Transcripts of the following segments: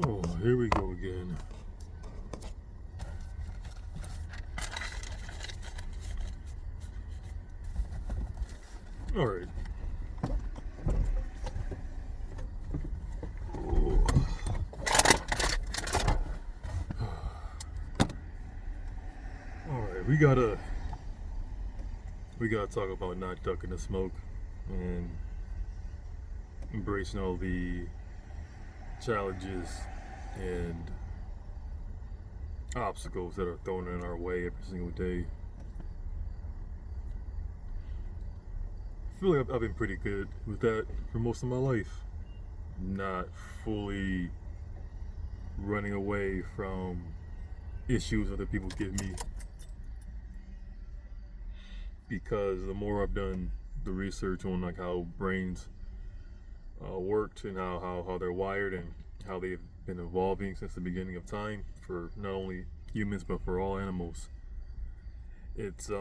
Oh, here we go again. All right. All right, we gotta talk about not ducking the smoke and embracing all the challenges and obstacles that are thrown in our way every single day. I feel like I've been pretty good with that for most of my life. Not fully running away from issues other people give me, because the more I've done the research on like how brains worked and how they're wired and how they've been evolving since the beginning of time for not only humans but for all animals, it's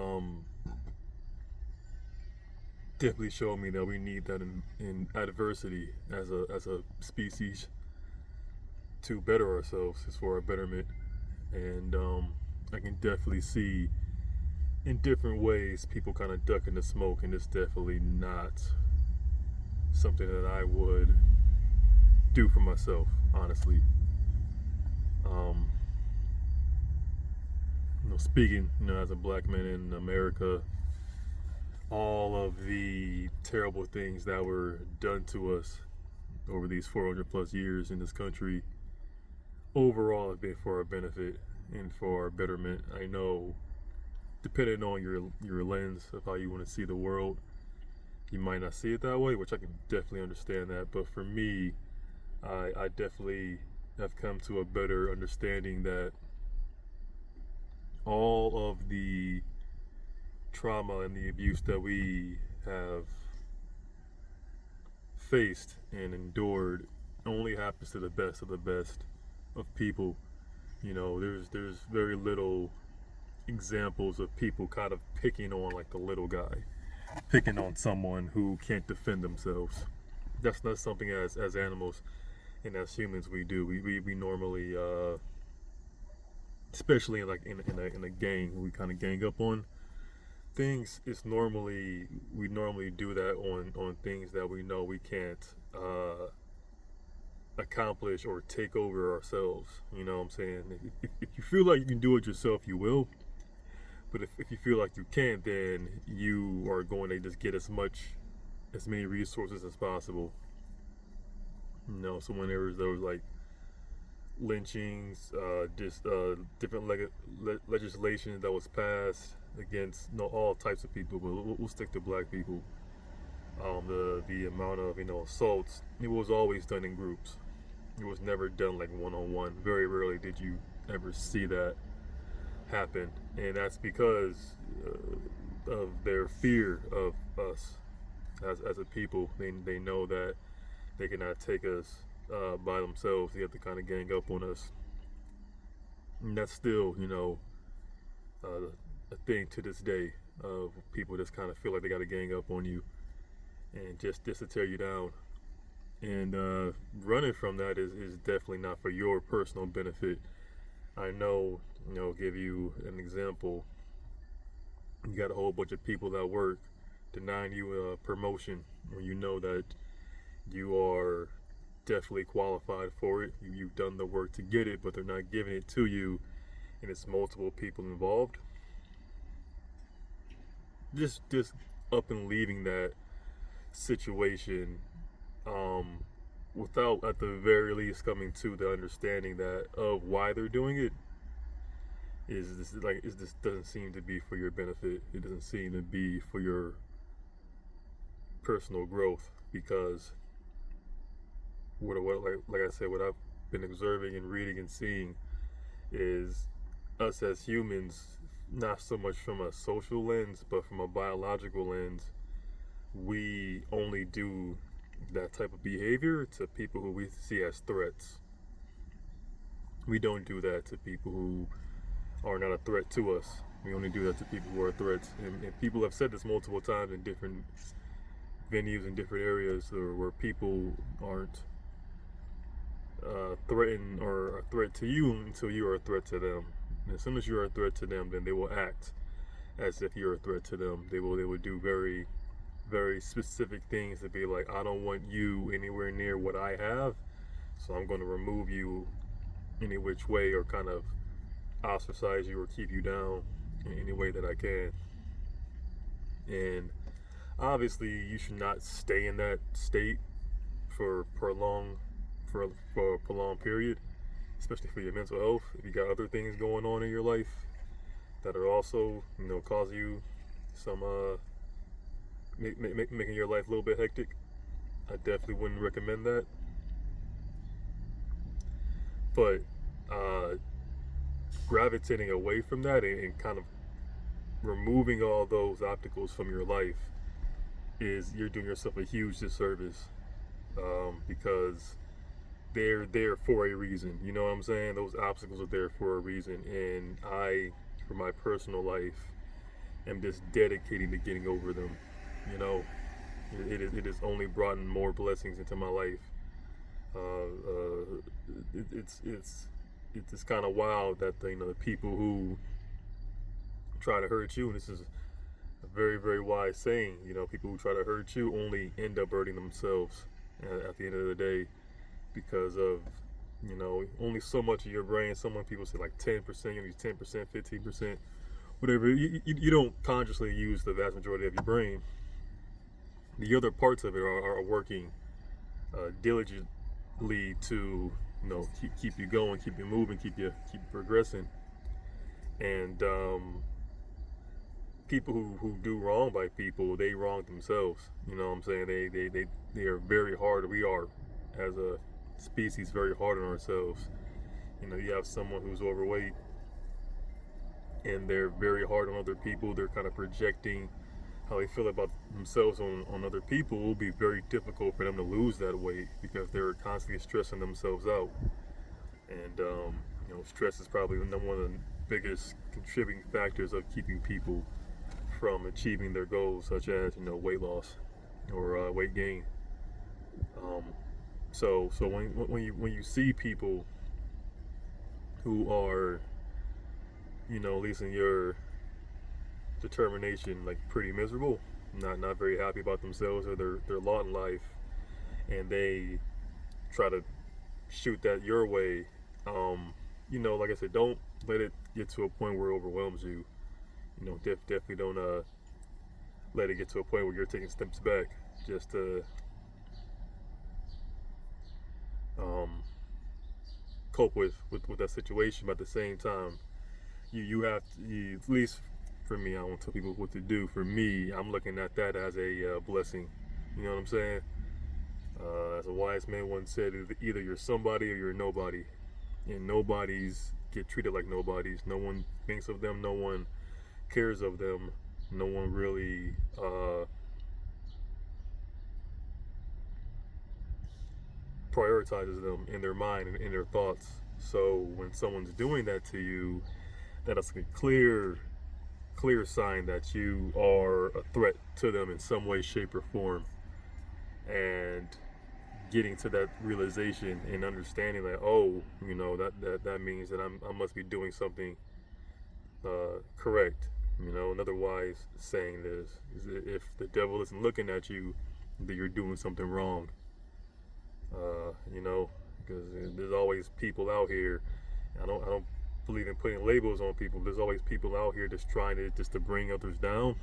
definitely showed me that we need that in adversity as a species to better ourselves. It's for our betterment, and I can definitely see in different ways people kind of ducking the smoke, and it's definitely not something that I would do for myself, honestly. Um, Speaking, as a black man in America, all of the terrible things that were done to us over these 400 plus years in this country overall have been for our benefit and for our betterment. I know, depending on your lens of how you want to see the world, you might not see it that way, which I can definitely understand that. But for me, I definitely have come to a better understanding that all of the trauma and the abuse that we have faced and endured only happens to the best of the best of people. There's very little examples of people kind of picking on like the little guy, picking on someone who can't defend themselves. That's not something as animals and as humans we do. We normally, especially in a gang, we kind of gang up on things. It's normally we normally do that on things that we know we can't accomplish or take over ourselves. You know what I'm saying? If you feel like you can do it yourself, you will. But if you feel like you can't, then you are going to just get as many resources as possible. So when there was like lynchings, just different legislation that was passed against all types of people, but we'll stick to black people. The amount of assaults, it was always done in groups. It was never done like one on one. Very rarely did you ever see that happen, and that's because of their fear of us as a people. They know that they cannot take us by themselves. They have to kind of gang up on us, and that's still a thing to this day of people just kind of feel like they got to gang up on you and just to tear you down. And running from that is definitely not for your personal benefit. I know, give you an example. You got a whole bunch of people that work denying you a promotion when you know that you are definitely qualified for it. You've done the work to get it, but they're not giving it to you, and it's multiple people involved. Just up and leaving that situation, um, without at the very least coming to the understanding that of why they're doing it is this like is this doesn't seem to be for your benefit. It doesn't seem to be for your personal growth, because what like I said, what I've been observing and reading and seeing is us as humans, not so much from a social lens, but from a biological lens, we only do that type of behavior to people who we see as threats. We don't do that to people who are not a threat to us. We only do that to people who are threats. And people have said this multiple times in different venues in different areas where people aren't threaten or a threat to you until you are a threat to them. And as soon as you're a threat to them, then they will act as if you're a threat to them. They will do very very specific things to be like, I don't want you anywhere near what I have, so I'm going to remove you any which way or kind of ostracize you or keep you down in any way that I can. And obviously, you should not stay in that state for for a prolonged period, especially for your mental health. If you got other things going on in your life that are also, cause you some making your life a little bit hectic, I definitely wouldn't recommend that. But uh, gravitating away from that and kind of removing all those obstacles from your life is you're doing yourself a huge disservice, because they're there for a reason. You know what I'm saying? Those obstacles are there for a reason, and I, for my personal life, am just dedicating to getting over them. You know, it has only brought more blessings into my life. It's kind of wild that the people who try to hurt you, and this is a very very wise saying. People who try to hurt you only end up hurting themselves at the end of the day, because of only so much of your brain. Some people say like 10%, you use 10%, 15%, whatever. You don't consciously use the vast majority of your brain. The other parts of it are working diligently to keep you going, keep you moving, keep progressing. And people who do wrong by people, they wrong themselves. You know what I'm saying? They are very hard. We are, as a species, very hard on ourselves. You have someone who's overweight and they're very hard on other people. They're kind of projecting how they feel about themselves on other people. It will be very difficult for them to lose that weight because they're constantly stressing themselves out. And stress is probably one of the biggest contributing factors of keeping people from achieving their goals, such as weight loss or weight gain. So when you see people who are, at least in your determination, like pretty miserable, not very happy about themselves or their lot in life, and they try to shoot that your way, like I said, don't let it get to a point where it overwhelms you. Definitely don't let it get to a point where you're taking steps back just to cope with that situation. But at the same time, you have to, at least for me, I won't tell people what to do. For me, I'm looking at that as a blessing. You know what I'm saying? As a wise man once said, either you're somebody or you're nobody. And nobodies get treated like nobodies. No one thinks of them. No one cares of them. No one really prioritizes them in their mind and in their thoughts. So when someone's doing that to you, that's a clear sign that you are a threat to them in some way, shape, or form. And getting to that realization and understanding that, that means that I must be doing something correct. Another wise saying is if the devil isn't looking at you, then you're doing something wrong. Because there's always people out here. I don't believe in putting labels on people. There's always people out here just trying to bring others down.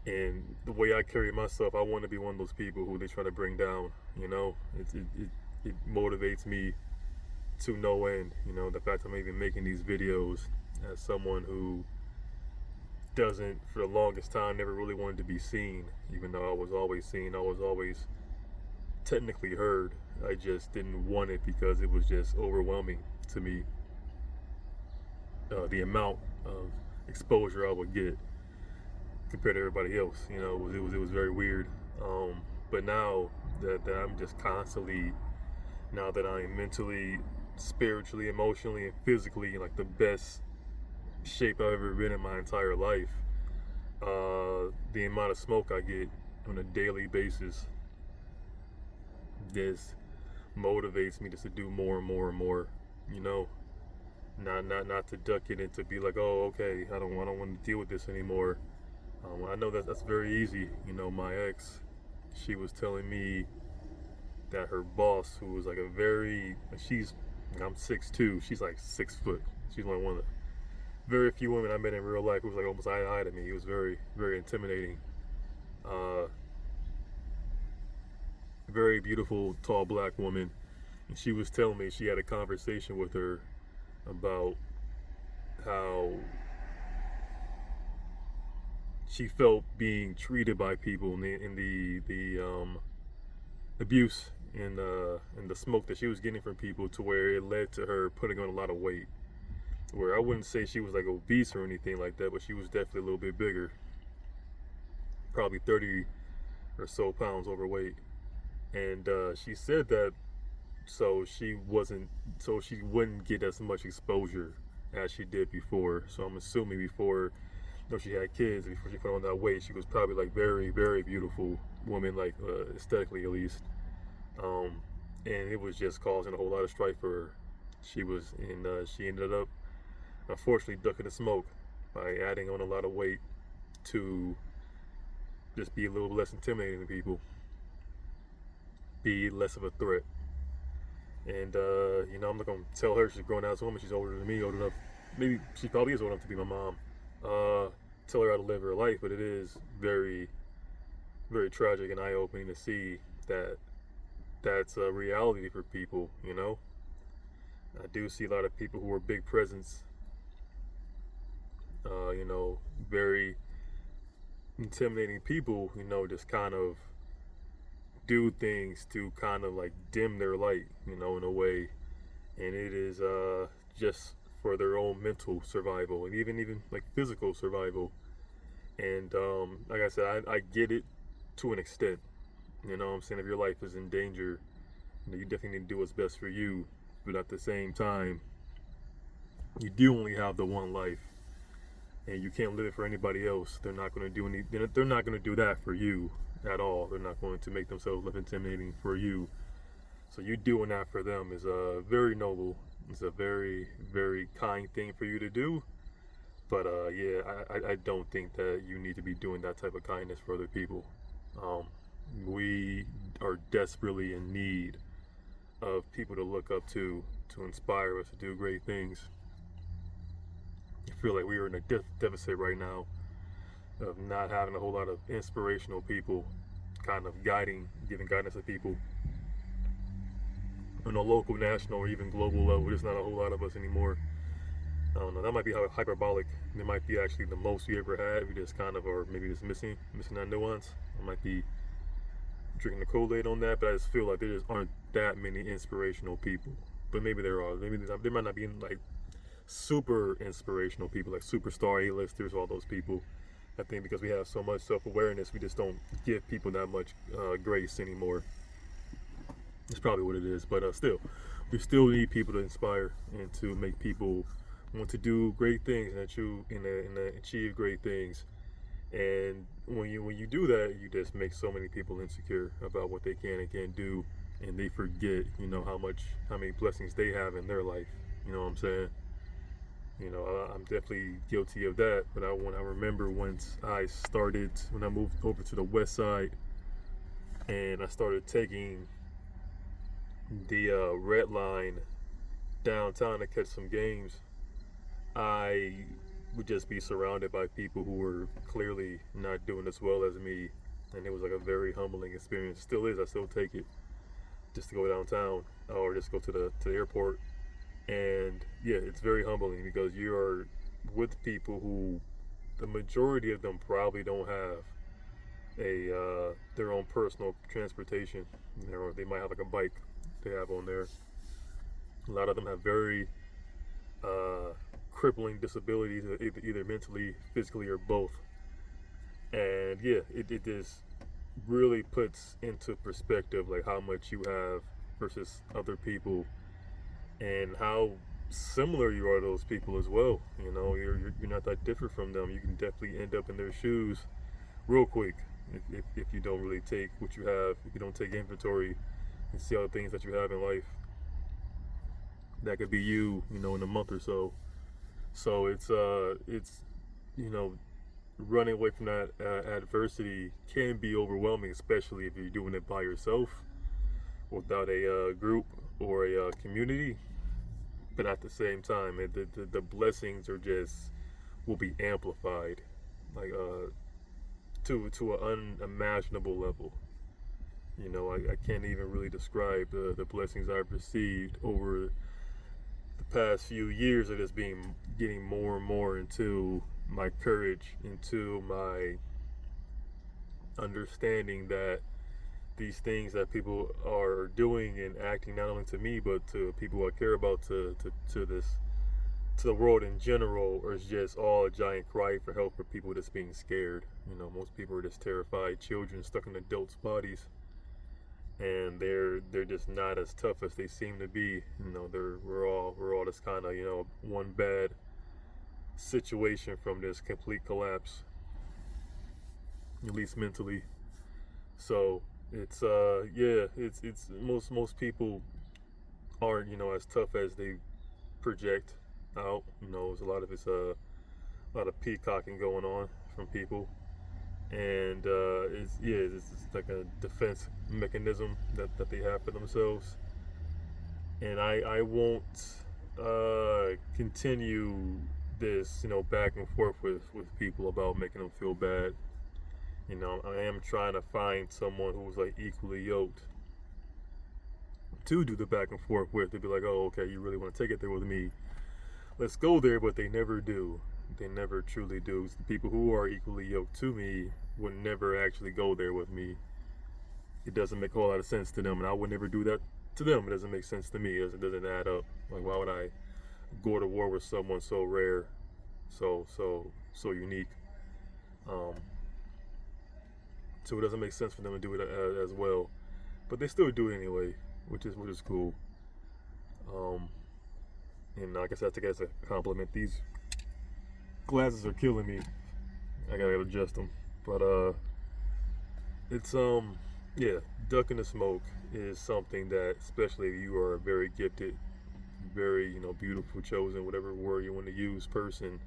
And the way I carry myself, I want to be one of those people who they try to bring down. It motivates me to no end. The fact I'm even making these videos as someone who doesn't, for the longest time, never really wanted to be seen, even though I was always seen. I was always technically heard. I just didn't want it because it was just overwhelming to me. The amount of exposure I would get compared to everybody else, it was very weird. But now that I'm just constantly, now that I'm mentally, spiritually, emotionally, and physically in like the best shape I've ever been in my entire life, the amount of smoke I get on a daily basis just motivates me just to do more and more and more. You know, not to duck it and to be like, oh, okay, I don't want to deal with this anymore. I know that that's very easy. You know, my ex, she was telling me that her boss, who was like a very, I'm 6'2", she's like 6 foot. She's like one of the very few women I met in real life who was like almost eye to eye to me. It was very, very intimidating. Uh, Very beautiful, tall black woman. And she was telling me she had a conversation with her about how she felt being treated by people in the abuse and the smoke that she was getting from people, to where it led to her putting on a lot of weight. Where I wouldn't say she was like obese or anything like that, but she was definitely a little bit bigger, probably 30 or so pounds overweight. And she said that so she wouldn't get as much exposure as she did before. So I'm assuming before, you know, she had kids, before she put on that weight, she was probably like very, very beautiful woman, like aesthetically at least. Um, and it was just causing a whole lot of strife for her. She ended up unfortunately ducking the smoke by adding on a lot of weight to just be a little less intimidating to people, be less of a threat. And you know, I'm not gonna tell her she's a grown ass woman. She's older than me, old enough. Maybe she probably is old enough to be my mom. Tell her how to live her life, but it is very, very tragic and eye opening to see that that's a reality for people. You know, I do see a lot of people who are big presence. You know, very intimidating people. You know, just kind of do things to kind of like dim their light, you know, in a way. And it is just for their own mental survival and even like physical survival. And like I said, I get it to an extent. You know what I'm saying? If your life is in danger, you know, you definitely need to do what's best for you. But at the same time, you do only have the one life, and you can't live it for anybody else. They're not going to do any. They're not going to do that for you at all. They're not going to make themselves look intimidating for you. So you doing that for them is very noble. It's a very, very kind thing for you to do. But yeah, I don't think that you need to be doing that type of kindness for other people. Um, we are desperately in need of people to look up to inspire us to do great things. I feel like we are in a deficit right now of not having a whole lot of inspirational people kind of giving guidance to people on a local, national, or even global level. There's not a whole lot of us anymore. I don't know. That might be hyperbolic. It might be actually the most we ever had. We just kind of are maybe just missing that nuance. I might be drinking the Kool-Aid on that, but I just feel like there just aren't that many inspirational people. But maybe there are. Maybe there might not be like super inspirational people, like superstar A-listers, all those people. I think because we have so much self-awareness, we just don't give people that much grace anymore. That's probably what it is. But still, we still need people to inspire and to make people want to do great things and achieve great things. And when you do that, you just make so many people insecure about what they can and can't do, and they forget, you know, how many blessings they have in their life. You know what I'm saying? You know, I'm definitely guilty of that. But when I remember when I moved over to the west side, and I started taking the red line downtown to catch some games, I would just be surrounded by people who were clearly not doing as well as me, and it was like a very humbling experience. Still is. I still take it just to go downtown or just go to the airport. And yeah, it's very humbling because you are with people who the majority of them probably don't have their own personal transportation. You know, they might have like a bike they have on there. A lot of them have very crippling disabilities, either mentally, physically, or both. And yeah, it just really puts into perspective like how much you have versus other people, and how similar you are to those people as well. You know, you're not that different from them. You can definitely end up in their shoes real quick if you don't really take what you have, if you don't take inventory and see all the things that you have in life. That could be you, in a month or so. So it's you know, running away from that adversity can be overwhelming, especially if you're doing it by yourself without a group or a community. But at the same time, the blessings are just will be amplified, like to an unimaginable level. I can't even really describe the blessings I've received over the past few years of just getting more and more into my courage, into my understanding that these things that people are doing and acting not only to me but to people I care about, to the world in general, or is just all a giant cry for help for people that's being scared. Most people are just terrified children stuck in adults' bodies, and they're just not as tough as they seem to be. We're all just kind of one bad situation from this complete collapse, at least mentally. So it's yeah, it's most people aren't as tough as they project out. There's a lot of peacocking going on from people, and it's like a defense mechanism that they have for themselves. And I won't continue this back and forth with people about making them feel bad. I am trying to find someone who's like equally yoked to do the back and forth with. To be like, oh, okay, you really want to take it there with me? Let's go there. But they never do. They never truly do. The people who are equally yoked to me would never actually go there with me. It doesn't make a whole lot of sense to them, and I would never do that to them. It doesn't make sense to me. It doesn't add up. Like, why would I go to war with someone so rare, so unique? So it doesn't make sense for them to do it as well, but they still do it anyway, which is cool. And I guess I take it as a compliment. These glasses are killing me. I gotta adjust them, but it's yeah, ducking the smoke is something that, especially if you are a very gifted, very beautiful, chosen, whatever word you want to use, person,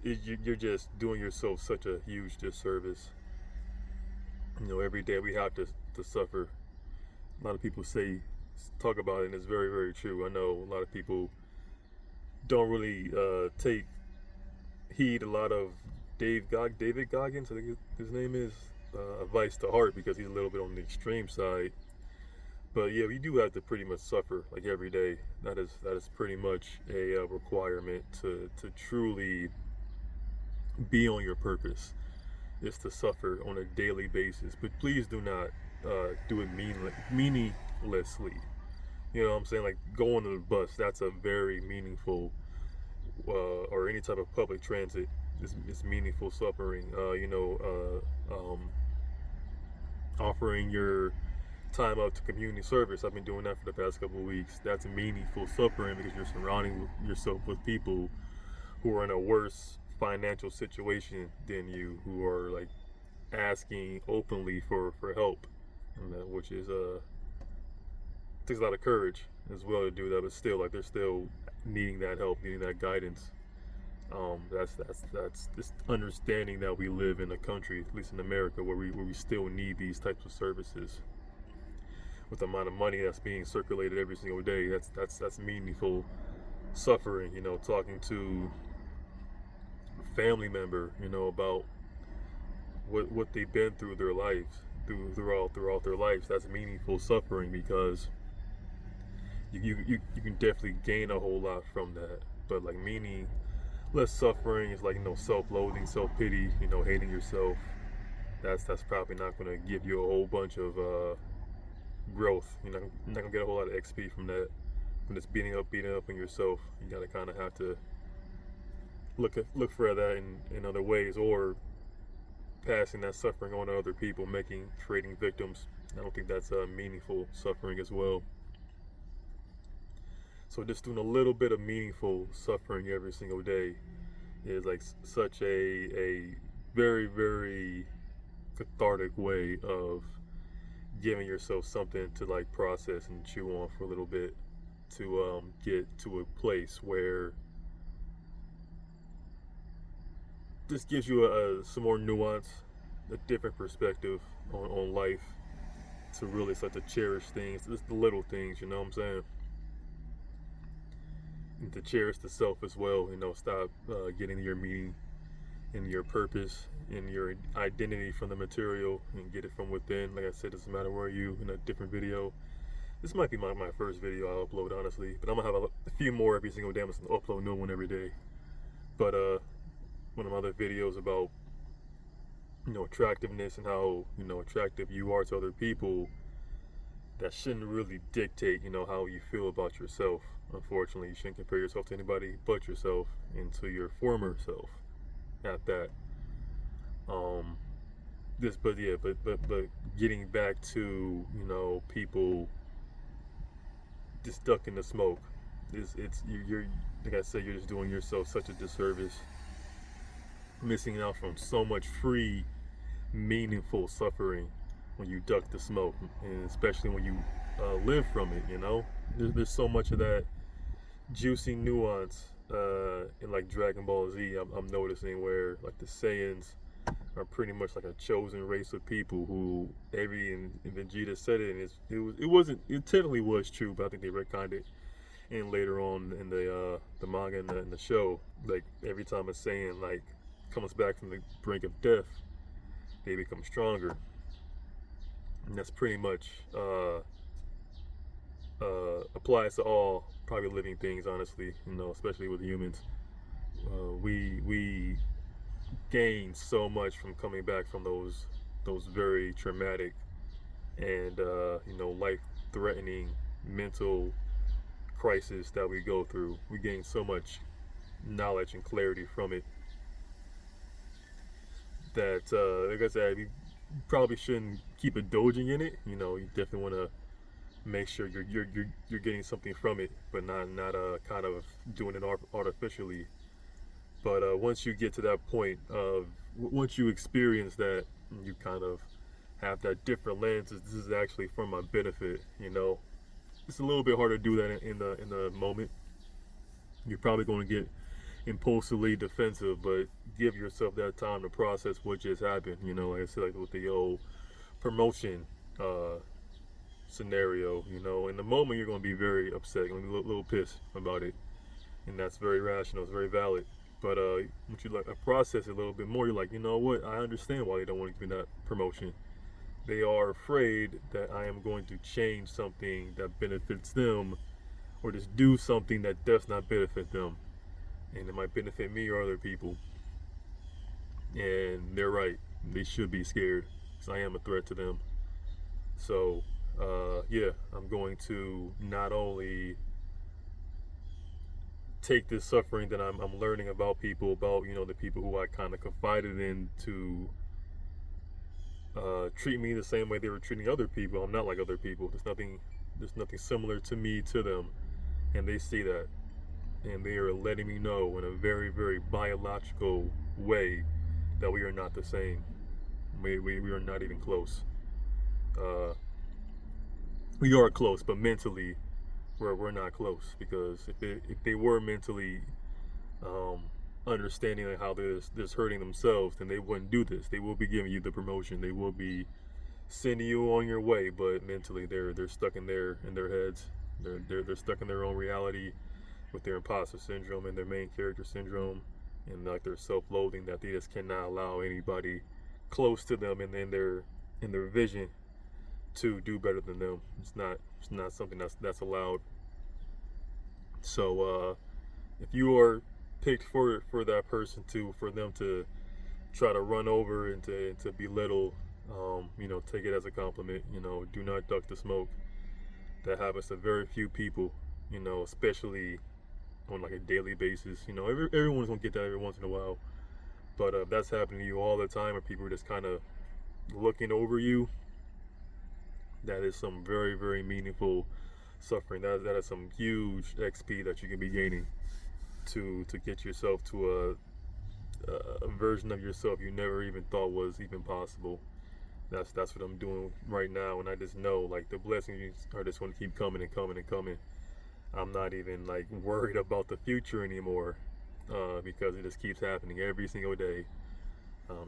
you're just doing yourself such a huge disservice. Every day we have to suffer. A lot of people talk about it, and it's very, very true. I know a lot of people don't really take heed a lot of David Goggins, I think his name is, advice to heart, because he's a little bit on the extreme side. But yeah, we do have to pretty much suffer like every day. That is pretty much a requirement to truly be on your purpose, is to suffer on a daily basis. But please do not do it meaninglessly. You know what I'm saying? Like going to the bus, that's a very meaningful, or any type of public transit is meaningful suffering. Offering your time up to community service. I've been doing that for the past couple of weeks. That's meaningful suffering, because you're surrounding yourself with people who are in a worse financial situation than you, who are like asking openly for help, which is takes a lot of courage as well to do that. But still, like, they're still needing that help, needing that guidance. That's just understanding that we live in a country, at least in America, where we still need these types of services. With the amount of money that's being circulated every single day, that's meaningful suffering. Talking to a family member, about what they've been through their lives, throughout their lives. That's meaningful suffering, because you can definitely gain a whole lot from that. But like less suffering is like self-loathing, self-pity, hating yourself. That's probably not going to give you a whole bunch of growth. You're not gonna get a whole lot of XP from that. When it's beating up on yourself, you gotta kind of have to look for that in other ways, or passing that suffering on to other people, creating victims. I don't think that's meaningful suffering as well. So just doing a little bit of meaningful suffering every single day is like such a very, very cathartic way of giving yourself something to like process and chew on for a little bit to get to a place where this gives you some more nuance, a different perspective on life, to really start to cherish things, just the little things, you know what I'm saying? And to cherish the self as well, you know, stop getting your meaning and your purpose and your identity from the material and get it from within. Like I said, it doesn't matter where you in a different video. This might be my first video I'll upload, honestly, but I'm gonna have a few more every single day. I'm just gonna upload a new one every day. But one of my other videos about, you know, attractiveness and how, you know, attractive you are to other people, that shouldn't really dictate, you know, how you feel about yourself. Unfortunately, you shouldn't compare yourself to anybody but yourself and to your former self at that. But getting back to, you know, people just ducking the smoke. You're like I said, you're just doing yourself such a disservice, missing out from so much free, meaningful suffering when you duck the smoke, and especially when you live from it. You know, there's so much of that juicy nuance in like Dragon Ball Z. I'm noticing where like the Saiyans are pretty much like a chosen race of people who and Vegeta said it, and it technically was true, but I think they retconned it. And later on in the manga and the show, like every time a Saiyan like comes back from the brink of death, they become stronger. And that's pretty much applies to all probably living things, honestly. You know, especially with humans. We gain so much from coming back from those very traumatic and you know, life-threatening mental crisis that we go through. We gain so much knowledge and clarity from it that, like I said, you probably shouldn't keep indulging in it. You know, you definitely want to make sure you're getting something from it, but not kind of doing it artificially. But once you get to that point of once you experience that, you kind of have that different lens. This is actually for my benefit. You know, it's a little bit harder to do that in the moment. You're probably going to get impulsively defensive, but give yourself that time to process what just happened. You know, like I said, like with the old promotion scenario. You know, in the moment you're going to be very upset, you're going to be a little pissed about it, and that's very rational. It's very valid. But once you like process it a little bit more, you're like, you know what? I understand why they don't want to give me that promotion. They are afraid that I am going to change something that benefits them, or just do something that does not benefit them, and it might benefit me or other people. And they're right. They should be scared, because I am a threat to them. So, yeah, I'm going to not only take this suffering that I'm learning about people, about, you know, the people who I kind of confided in to treat me the same way they were treating other people. I'm not like other people. There's nothing similar to me to them, and they see that, and they are letting me know in a very, very biological way that we are not the same. We are not even close. We are close, but mentally we're not close, because if they were mentally understanding like how they're hurting themselves, then they wouldn't do this. They will be giving you the promotion. They will be sending you on your way, but mentally they're stuck in their heads. They're stuck in their own reality with their imposter syndrome and their main character syndrome, and like their self-loathing that they just cannot allow anybody close to them and in their vision to do better than them. It's not something that's allowed. So if you are picked for that person for them to try to run over and to belittle, you know, take it as a compliment. You know, do not duck the smoke. That happens to very few people. You know, especially on like a daily basis. You know, everyone's gonna get that every once in a while. But if that's happening to you all the time, or people are just kind of looking over you, that is some very, very meaningful suffering. That is some huge XP that you can be gaining to get yourself to a version of yourself you never even thought was even possible. That's what I'm doing right now, and I just know like the blessings are just going to keep coming and coming and coming. I'm not even like worried about the future anymore, because it just keeps happening every single day.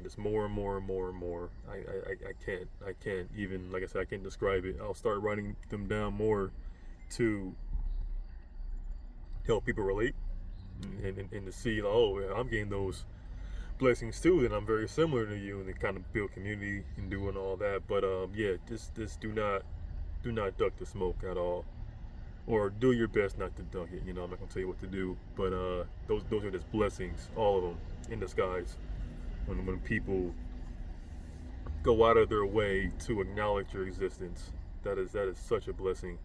Just more and more and more and more. I can't even, like I said, I can't describe it. I'll start writing them down more to help people relate, and to see, like, oh, I'm getting those blessings too, and I'm very similar to you, and to kind of build community and doing all that. But yeah, just do not duck the smoke at all, or do your best not to duck it. You know, I'm not gonna tell you what to do, but those are just blessings, all of them in disguise. When people go out of their way to acknowledge your existence, that is such a blessing.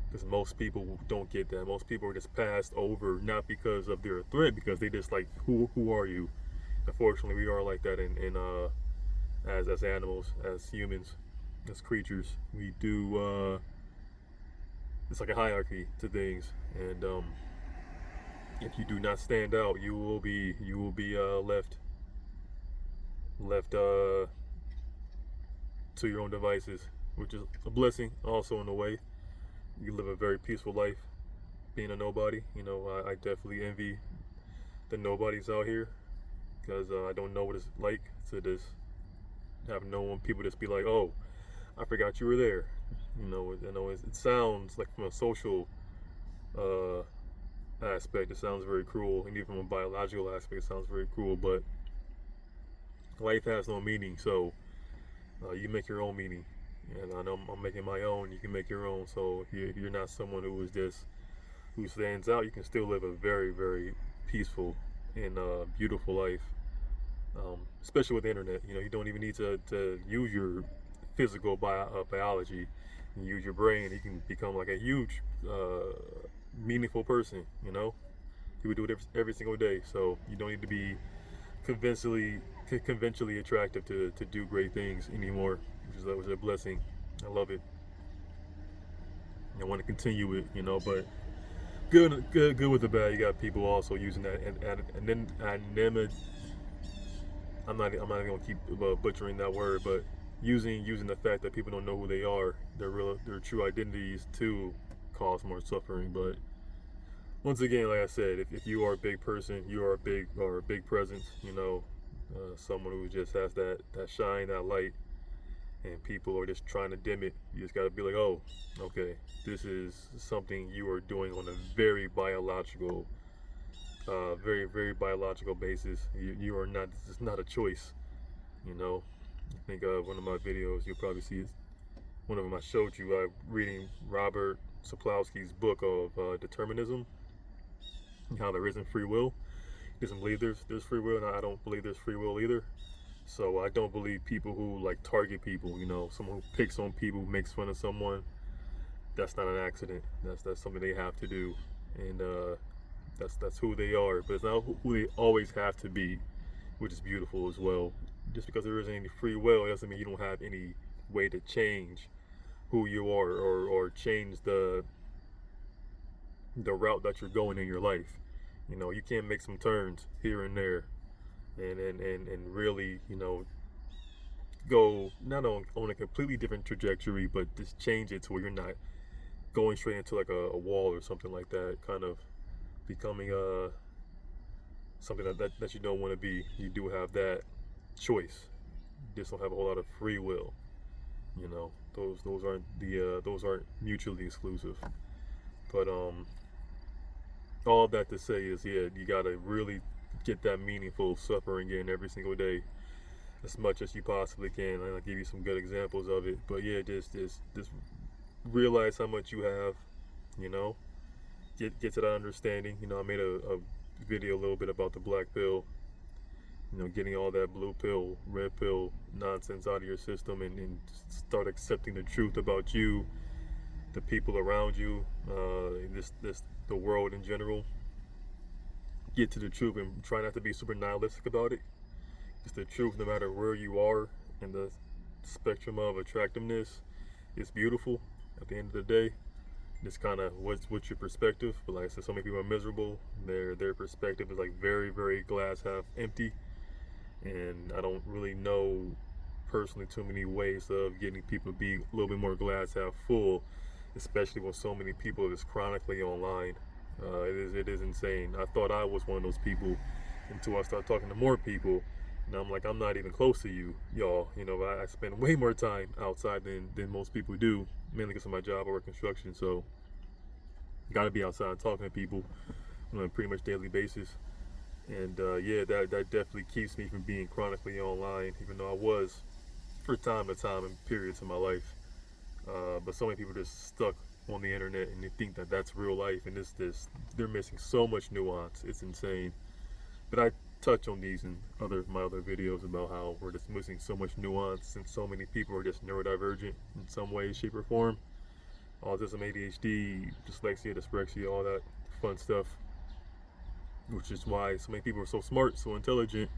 Because most people don't get that. Most people are just passed over, not because of their threat, because they just like, who are you? Unfortunately, we are like that as animals, as humans, as creatures. We do. It's like a hierarchy to things, and if you do not stand out, you will be left to your own devices, which is a blessing also in a way. You live a very peaceful life being a nobody. You know, I definitely envy the nobodies out here, because I don't know what it's like to just have no one, people just be like, oh, I forgot you were there. You know, it sounds like from a social uh, aspect, it sounds very cruel, and even from a biological aspect, it sounds very cruel. But life has no meaning, so you make your own meaning, and I know I'm making my own. You can make your own. So if you're not someone who is just who stands out, you can still live a very, very peaceful and beautiful life. Especially with the internet, you know, you don't even need to use your physical biology. You use your brain. You can become like a huge, meaningful person. You know, you would do it every single day. So you don't need to be conventionally conventionally attractive to do great things anymore, which is a blessing. I love it. I want to continue it, you know, but good with the bad. You got people also using that, and then anonymity. I'm not even gonna keep butchering that word, but using the fact that people don't know who they are, their true identities, to cause more suffering. But once again, like I said, if you are a big person, you are a big presence. You know, someone who just has that shine, that light, and people are just trying to dim it. You just gotta be like, oh, okay, this is something you are doing on a very biological, very biological basis. You are not. This is not a choice. You know, I think one of my videos you'll probably see is one of them I showed you. Reading Robert Sapolsky's book of determinism, and how there isn't free will. He doesn't believe there's free will, and I don't believe there's free will either. So I don't believe people who like target people. You know, someone who picks on people, makes fun of someone. That's not an accident. That's something they have to do, and that's who they are. But it's not who they always have to be, which is beautiful as well. Just because there isn't any free will, it doesn't mean you don't have any way to change who you are, or change the route that you're going in your life. You know, you can't make some turns here and there, and really, you know, go not on a completely different trajectory, but just change it to where you're not going straight into like a wall or something like that, kind of becoming something that you don't want to be. You do have that choice. You just don't have a whole lot of free will. You know, those aren't mutually exclusive. But all of that to say is, yeah, you gotta really get that meaningful suffering in every single day, as much as you possibly can. I'll give you some good examples of it. But yeah, just realize how much you have. You know, get to that understanding. You know, I made a video a little bit about the black pill. You know, getting all that blue pill, red pill nonsense out of your system, and start accepting the truth about you, the people around you, the world in general. Get to the truth and try not to be super nihilistic about it. It's the truth, no matter where you are in the spectrum of attractiveness. It's beautiful. At the end of the day, it's kind of what's your perspective. But like I said, so many people are miserable. Their perspective is like very glass half empty, and I don't really know personally too many ways of getting people to be a little bit more glass half full, especially when so many people is chronically online. It is insane. I thought I was one of those people until I started talking to more people. And I'm like, I'm not even close to you, y'all. I spend way more time outside than most people do, mainly because of my job. I work construction, so got to be outside talking to people on a pretty much daily basis. And yeah, that definitely keeps me from being chronically online, even though I was for time to time in periods of my life. But so many people are just stuck on the internet and they think that that's real life, and they're missing so much nuance. It's insane. But I touch on these in my other videos about how we're just missing so much nuance, and so many people are just neurodivergent in some way, shape, or form. Autism, ADHD, dyslexia, dyspraxia, all that fun stuff. Which is why so many people are so smart, so intelligent.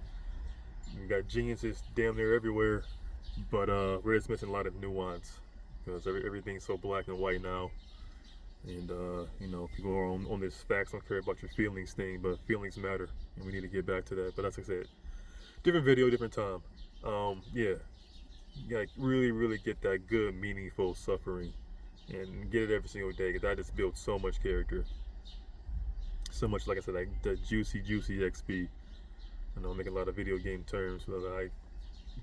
We got geniuses damn near everywhere, but we're just missing a lot of nuance because everything's so black and white now. And people are on this facts don't care about your feelings thing, but feelings matter, and we need to get back to that. But as I said, different video, different time. Yeah, you gotta really, really get that good, meaningful suffering, and get it every single day. Because that just builds so much character, so much. Like I said, like the juicy XP. I know I'm making a lot of video game terms, but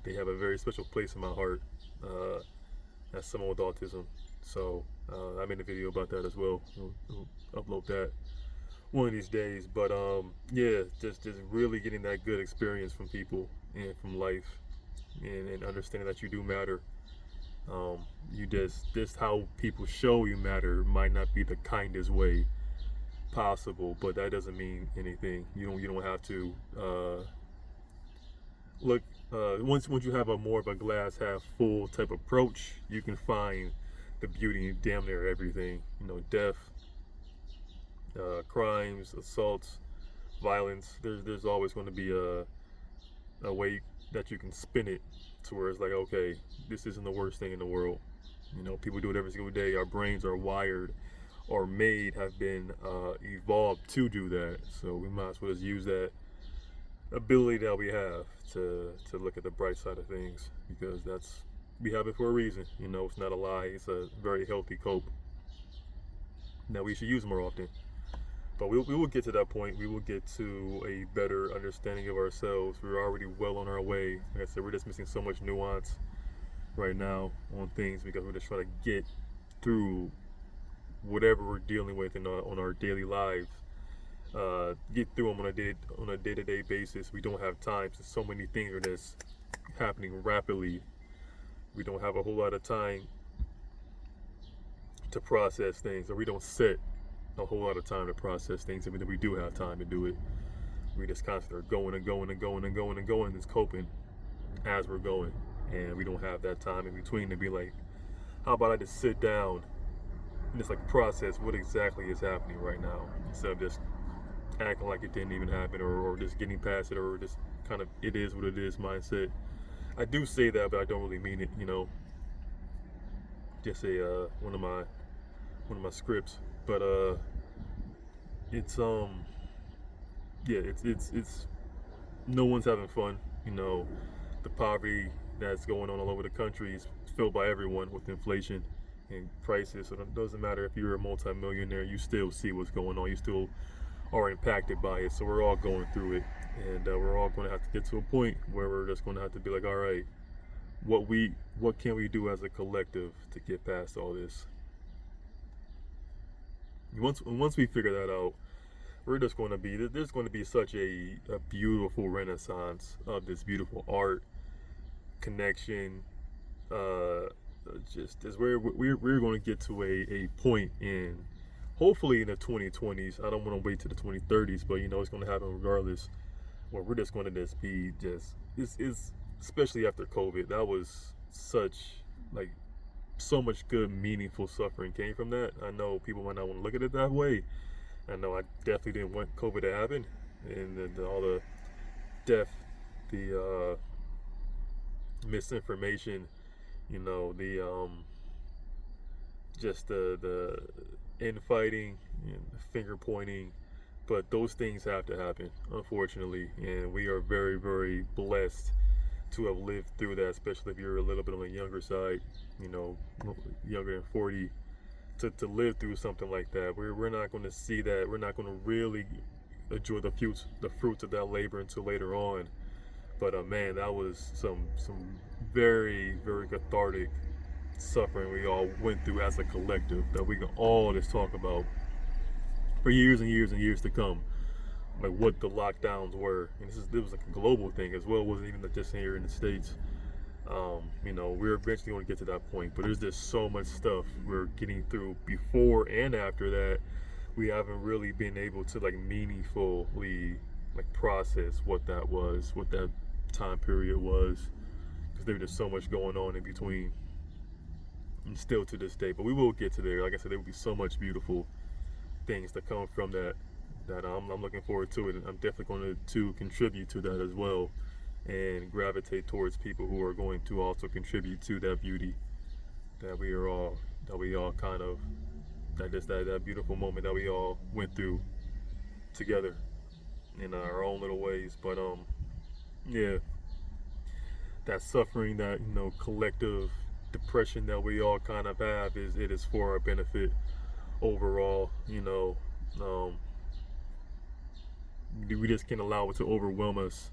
they have a very special place in my heart. As someone with autism, so I made a video about that as well. We'll upload that one of these days. But yeah, just really getting that good experience from people and from life, and understanding that you do matter. You just how people show you matter might not be the kindest way possible, but that doesn't mean anything. You don't have to look. Once you have a more of a glass half full type approach, you can find the beauty in damn near everything. Death, crimes, assaults, violence. There's always going to be a way that you can spin it to where it's like, okay, this isn't the worst thing in the world. People do it every single day. Our brains are wired or have been evolved to do that. So we might as well just use that ability that we have to look at the bright side of things, because we have it for a reason. It's not a lie. It's a very healthy cope that we should use more often. But we will get to that point. We will get to a better understanding of ourselves. We're already well on our way. Like I said, we're just missing so much nuance right now on things because we're just trying to get through whatever we're dealing with on our daily lives. Get through them on a day-to-day basis. We don't have time, since so many things are just happening rapidly. We don't have a whole lot of time to process things, or we don't set a whole lot of time to process things. Even if we do have time to do it, we just constantly are going and going and going and going and going, just coping as we're going, and we don't have that time in between to be like, how about I just sit down and just like process what exactly is happening right now, instead of just acting like it didn't even happen, or just getting past it, or just kind of it is what it is mindset. I do say that, but I don't really mean it. Just a one of my scripts. But it's yeah, it's no one's having fun. The poverty that's going on all over the country is felt by everyone with inflation and prices. So it doesn't matter if you're a multimillionaire, you still see what's going on. You still are impacted by it. So we're all going through it, and we're all going to have to get to a point where we're just going to have to be like, all right, what can we do as a collective to get past all this? Once we figure that out, there's going to be such a beautiful renaissance of this beautiful art, connection. Just as we're going to get to a point in, hopefully in the 2020s. I don't want to wait to the 2030s, but it's going to happen regardless, where we're just going to just be it's especially after COVID. That was so much good, meaningful suffering came from that. I know people might not want to look at it that way. I know I definitely didn't want COVID to happen, and all the death, the misinformation, the just the infighting and finger pointing. But those things have to happen, unfortunately, and we are very, very blessed to have lived through that, especially if you're a little bit on the younger side, you know, younger than 40, to live through something like that. We're not going to see that. We're not going to really enjoy the fruits of that labor until later on. But man, that was some very very cathartic suffering we all went through as a collective that we can all just talk about for years and years and years to come. Like what the lockdowns were, and this was like a global thing as well. It wasn't even just here in the States. You know, we're eventually going to get to that point, but there's just so much stuff we're getting through before and after that. We haven't really been able to like meaningfully like process what that was, what that time period was, because there was just so much going on in between, and still to this day. But we will get to there. Like I said, there will be so much beautiful things that come from that. I'm looking forward to it, and I'm definitely going to contribute to that as well, and gravitate towards people who are going to also contribute to that beauty that we all kind of that beautiful moment that we all went through together in our own little ways. But yeah, that suffering, that collective depression that we all kind of have, is for our benefit overall. We just can't allow it to overwhelm us.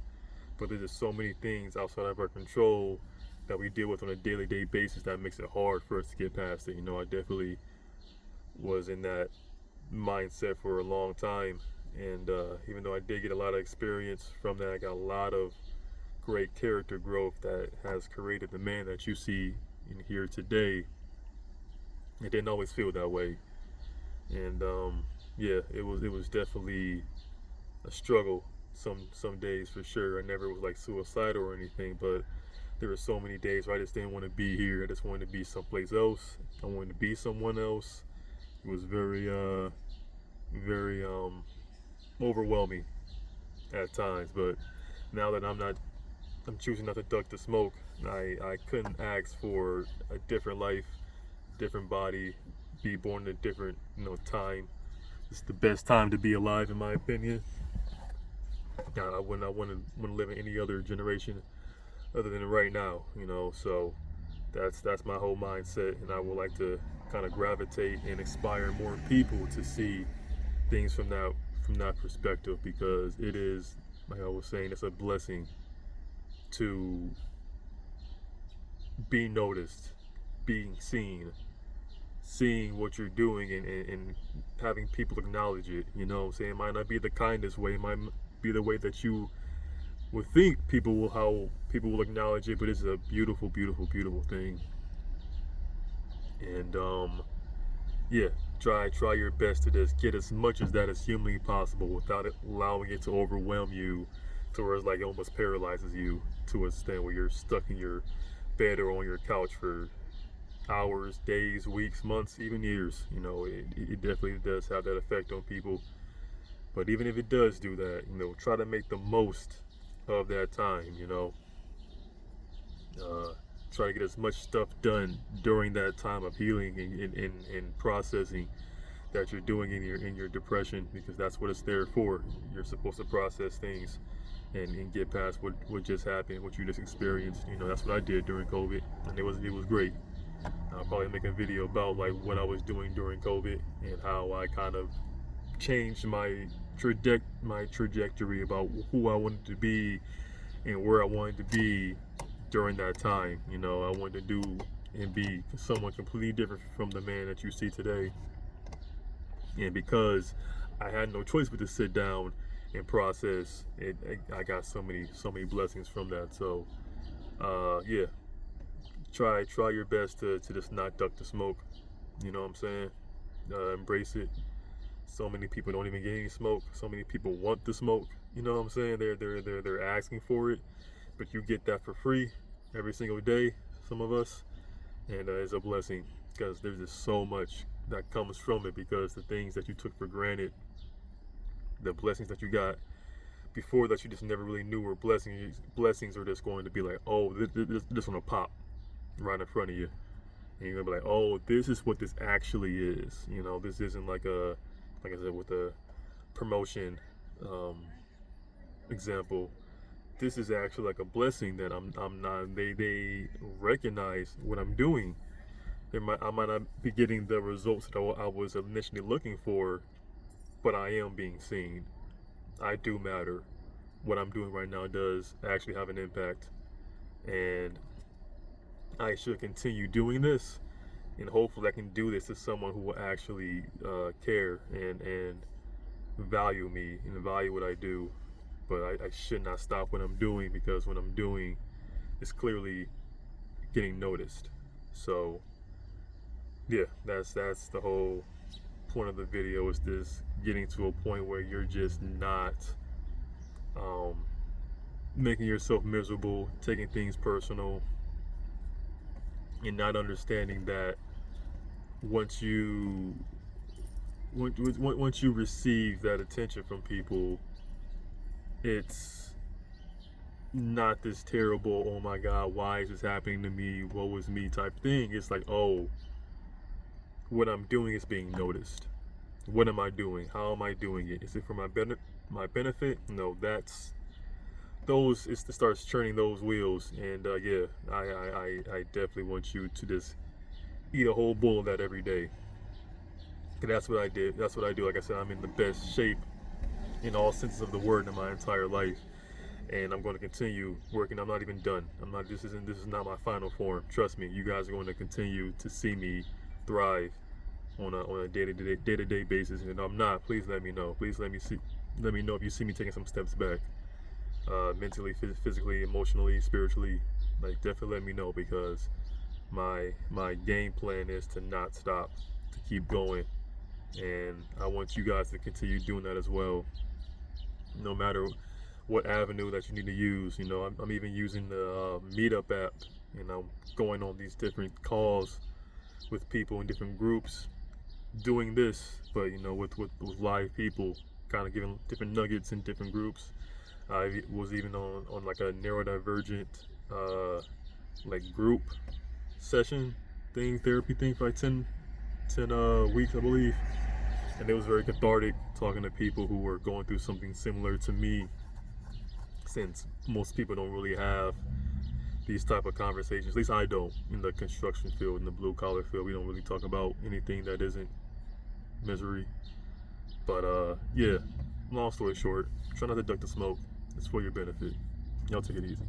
But there's just so many things outside of our control that we deal with on a daily day basis that makes it hard for us to get past it. I definitely was in that mindset for a long time, and even though I did get a lot of experience from that, I got a lot of great character growth that has created the man that you see in here today. It didn't always feel that way, and yeah, it was definitely a struggle some days for sure. I never was like suicidal or anything, but there were so many days where I just didn't want to be here. I just wanted to be someplace else. I wanted to be someone else. It was very overwhelming at times. But now that I'm choosing not to duck the smoke. I couldn't ask for a different life, different body, be born in a different time. It's the best time to be alive, in my opinion. I wouldn't want to live in any other generation other than right now. So that's my whole mindset, and I would like to kind of gravitate and inspire more people to see things from that perspective, because it is, like I was saying, it's a blessing to be noticed, being seen, seeing what you're doing, and having people acknowledge it. It might not be the kindest way, it might be the way that you would think how people will acknowledge it, but it's a beautiful, beautiful, beautiful thing. And yeah, try your best to just get as much as that as humanly possible without it allowing it to overwhelm you, to where it's like it almost paralyzes you to a extent where you're stuck in your bed or on your couch for hours, days, weeks, months, even years. It definitely does have that effect on people. But even if it does do that, try to make the most of that time. Try to get as much stuff done during that time of healing and processing that you're doing in your depression, because that's what it's there for. You're supposed to process things and get past what just happened, what you just experienced. That's what I did during COVID, and it was great. I'll probably make a video about like what I was doing during COVID and how I kind of changed my trajectory about who I wanted to be and where I wanted to be during that time. I wanted to do and be someone completely different from the man that you see today. And because I had no choice but to sit down and process it, I got so many blessings from that. So yeah, try your best to just not duck the smoke. You know what I'm saying? Embrace it. So many people don't even get any smoke. So many people want the smoke. You know what I'm saying? They're asking for it, but you get that for free every single day. Some of us, and it's a blessing, because there's just so much that comes from it, because the things that you took for granted, the blessings that you got before that you just never really knew were blessings are just going to be like, oh, this one will pop right in front of you, and you're gonna be like, oh, this is what this actually is. This isn't like I said with the promotion example. this is actually like a blessing that I'm not. They recognize what I'm doing. I might not be getting the results that I was initially looking for, but I am being seen. I do matter. What I'm doing right now does actually have an impact, and I should continue doing this. And hopefully, I can do this to someone who will actually care and value me and value what I do. But I should not stop what I'm doing, because what I'm doing is clearly getting noticed. So yeah, that's the whole point of the video, is this getting to a point where you're just not um, making yourself miserable, taking things personal, and not understanding that once you once you receive that attention from people, it's not this terrible, oh my god, why is this happening to me, woe was me type thing. It's like, oh, what I'm doing is being noticed. What am I doing? How am I doing it? Is it for my benefit? No, that's those. It starts churning those wheels, and yeah, I definitely want you to just eat a whole bowl of that every day. 'Cause that's what I did. That's what I do. Like I said, I'm in the best shape in all senses of the word in my entire life, and I'm going to continue working. I'm not even done. I'm not. This is not my final form. Trust me. You guys are going to continue to see me thrive on a day-to-day basis. And if I'm not, please let me know. Please let me know if you see me taking some steps back, mentally, physically, emotionally, spiritually. Like, definitely let me know, because my game plan is to not stop, to keep going, and I want you guys to continue doing that as well. No matter what avenue that you need to use, I'm even using the Meetup app, and I'm going on these different calls with people in different groups, doing this, but with live people, kind of giving different nuggets in different groups. I was even on like a neurodivergent like group session thing, therapy thing for like 10 weeks, I believe, and it was very cathartic talking to people who were going through something similar to me, since most people don't really have these type of conversations. At least I don't. In the construction field, in the blue collar field, we don't really talk about anything that isn't misery. But yeah, long story short, try not to duck the smoke. It's for your benefit. Y'all take it easy.